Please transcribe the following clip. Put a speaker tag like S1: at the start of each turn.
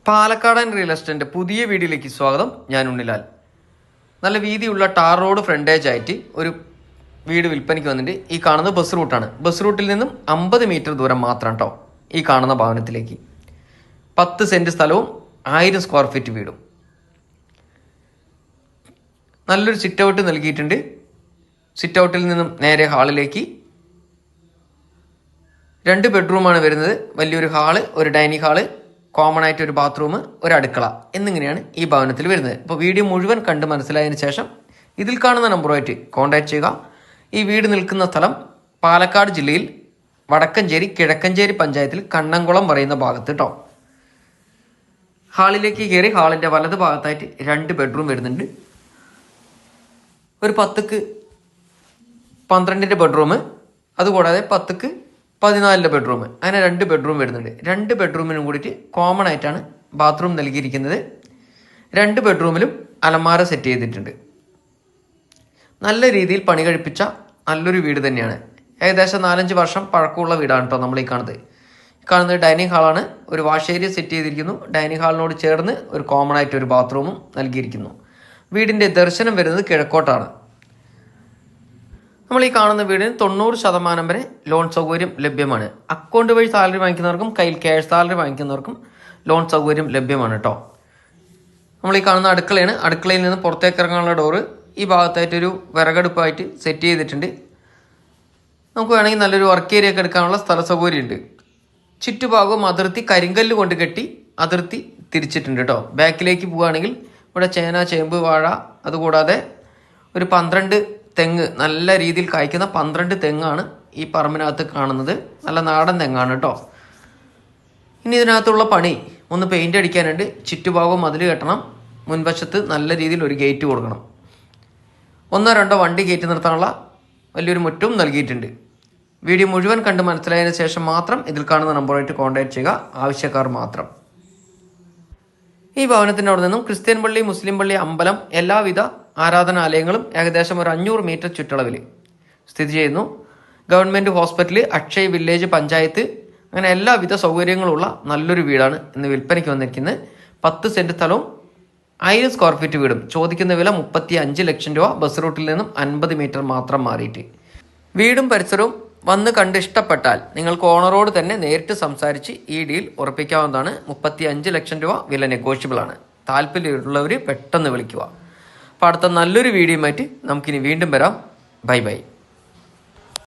S1: പാലക്കാടൻ റിയൽ എസ്റ്റേറ്റിൻ്റെ പുതിയ വീഡിയോയിലേക്ക് സ്വാഗതം. ഞാൻ ഉണ്ണിലാൽ. നല്ല വീതിയുള്ള ടാർ റോഡ് ഫ്രണ്ടേജ് ആയിട്ട് ഒരു വീട് വിൽപ്പനയ്ക്ക് വന്നിട്ട് ഈ കാണുന്നത് ബസ് റൂട്ടാണ്. ബസ് റൂട്ടിൽ നിന്നും 50 മീറ്റർ ദൂരം മാത്രം കേട്ടോ ഈ കാണുന്ന ഭവനത്തിലേക്ക്. 10 സെൻറ്റ് സ്ഥലവും 1000 സ്ക്വയർ ഫീറ്റ് വീടും. നല്ലൊരു സിറ്റ് ഔട്ട് നൽകിയിട്ടുണ്ട്. സിറ്റ് ഔട്ടിൽ നിന്നും നേരെ ഹാളിലേക്ക് 2 ബെഡ്റൂമാണ് വരുന്നത്. വലിയൊരു ഹാള്, ഒരു ഡൈനിങ് ഹാള്, കോമൺ ആയിട്ട് ഒരു ബാത്റൂം, ഒരു അടുക്കള എന്നിങ്ങനെയാണ് ഈ ഭവനത്തിൽ വരുന്നത്. അപ്പോൾ വീഡിയോ മുഴുവൻ കണ്ട് മനസ്സിലായതിനു ശേഷം ഇതിൽ കാണുന്ന നമ്പറുമായിട്ട് കോൺടാക്ട് ചെയ്യുക. ഈ വീട് നിൽക്കുന്ന സ്ഥലം പാലക്കാട് ജില്ലയിൽ വടക്കഞ്ചേരി കിഴക്കഞ്ചേരി പഞ്ചായത്തിൽ കണ്ണംകുളം പറയുന്ന ഭാഗത്ത് കേട്ടോ. ഹാളിലേക്ക് കയറി ഹാളിൻ്റെ വലത് ഭാഗത്തായിട്ട് 2 ബെഡ്റൂം വരുന്നുണ്ട്. ഒരു 10ക്ക് 12 ബെഡ്റൂം, അതുകൂടാതെ 10ക്ക് 14 ബെഡ്റൂം, അങ്ങനെ 2 ബെഡ്റൂം വരുന്നുണ്ട്. 2 ബെഡ്റൂമിനും കൂടിയിട്ട് കോമൺ ആയിട്ടാണ് ബാത്റൂം നൽകിയിരിക്കുന്നത്. 2 ബെഡ്റൂമിലും അലമാര സെറ്റ് ചെയ്തിട്ടുണ്ട്. നല്ല രീതിയിൽ പണി കഴിപ്പിച്ച നല്ലൊരു വീട് തന്നെയാണ്. ഏകദേശം 4-5 വർഷം പഴക്കമുള്ള വീടാണ് കേട്ടോ നമ്മൾ ഈ കാണുന്നത്. ഡൈനിങ് ഹാളാണ്. ഒരു വാഷ് ഏരിയ സെറ്റ് ചെയ്തിരിക്കുന്നു. ഡൈനിങ് ഹാളിനോട് ചേർന്ന് ഒരു കോമൺ ആയിട്ട് ഒരു ബാത്റൂമും നൽകിയിരിക്കുന്നു. വീടിൻ്റെ ദർശനം വരുന്നത് കിഴക്കോട്ടാണ്. നമ്മൾ ഈ കാണുന്ന വീടിന് 90% വരെ ലോൺ സൗകര്യം ലഭ്യമാണ്. അക്കൗണ്ട് വഴി സാലറി വാങ്ങിക്കുന്നവർക്കും കയ്യിൽ ക്യാഷ് സാലറി വാങ്ങിക്കുന്നവർക്കും ലോൺ സൗകര്യം ലഭ്യമാണ് കേട്ടോ. നമ്മൾ ഈ കാണുന്ന അടുക്കളയാണ്. അടുക്കളയിൽ നിന്ന് പുറത്തേക്ക് ഇറങ്ങാനുള്ള ഡോറ് ഈ ഭാഗത്തായിട്ടൊരു വിറകടുപ്പായിട്ട് സെറ്റ് ചെയ്തിട്ടുണ്ട്. നമുക്ക് വേണമെങ്കിൽ നല്ലൊരു വർക്ക് ഏരിയ ഒക്കെ എടുക്കാനുള്ള സ്ഥല സൗകര്യമുണ്ട്. ചുറ്റുഭാഗവും അതിർത്തി കരിങ്കല്ല് കൊണ്ട് കെട്ടി അതിർത്തി തിരിച്ചിട്ടുണ്ട് കേട്ടോ. ബാക്കിലേക്ക് പോവുകയാണെങ്കിൽ ഇവിടെ ചേന, ചേമ്പ്, വാഴ, അതുകൂടാതെ ഒരു 12 തെങ്ങ്, നല്ല രീതിയിൽ കായ്ക്കുന്ന 12 തെങ്ങാണ് ഈ പറമ്പിനകത്ത് കാണുന്നത്. നല്ല നാടൻ തെങ്ങാണ് കേട്ടോ. ഇനി ഇതിനകത്തുള്ള പണി ഒന്ന് പെയിൻ്റ് അടിക്കാനുണ്ട്. ചുറ്റുഭാഗവും മതിൽ കെട്ടണം. മുൻവശത്ത് നല്ല രീതിയിൽ ഒരു ഗേറ്റ് കൊടുക്കണം. 1-2 വണ്ടി കയറ്റി നിർത്താനുള്ള വലിയൊരു മുറ്റവും നൽകിയിട്ടുണ്ട്. വീഡിയോ മുഴുവൻ കണ്ട് മനസ്സിലായതിനു ശേഷം മാത്രം ഇതിൽ കാണുന്ന നമ്പറുമായിട്ട് കോൺടാക്ട് ചെയ്യുക. ആവശ്യക്കാർ മാത്രം. ഈ ഭവനത്തിൻ്റെ അവിടെ നിന്നും ക്രിസ്ത്യൻ പള്ളി, മുസ്ലിം പള്ളി, അമ്പലം, എല്ലാവിധ ആരാധനാലയങ്ങളും ഏകദേശം ഒരു 500 മീറ്റർ ചുറ്റളവിൽ സ്ഥിതി ചെയ്യുന്നു. Government hospital, Akshay village panchayat, അങ്ങനെ എല്ലാവിധ സൗകര്യങ്ങളുള്ള നല്ലൊരു വീടാണ് ഇന്ന് വിൽപ്പനയ്ക്ക് വന്നിരിക്കുന്നത്. 10 സെൻറ്റ് സ്ഥലവും 1000 സ്ക്വയർ ഫീറ്റ് വീടും. ചോദിക്കുന്ന വില 35 ലക്ഷം രൂപ. ബസ് റൂട്ടിൽ നിന്നും 50 മീറ്റർ മാത്രം മാറിയിട്ട്. വീടും പരിസരവും വന്ന് കണ്ട് ഇഷ്ടപ്പെട്ടാൽ നിങ്ങൾക്ക് ഓണറോട് തന്നെ നേരിട്ട് സംസാരിച്ച് ഈ ഡീൽ ഉറപ്പിക്കാവുന്നതാണ്. 35 ലക്ഷം രൂപ വില നെഗോഷ്യബിൾ ആണ്. താല്പര്യമുള്ളവർ പെട്ടെന്ന് വിളിക്കുക. അപ്പോൾ അടുത്ത നല്ലൊരു വീഡിയോയുമായിട്ട് നമുക്കിനി വീണ്ടും വരാം. Bye bye.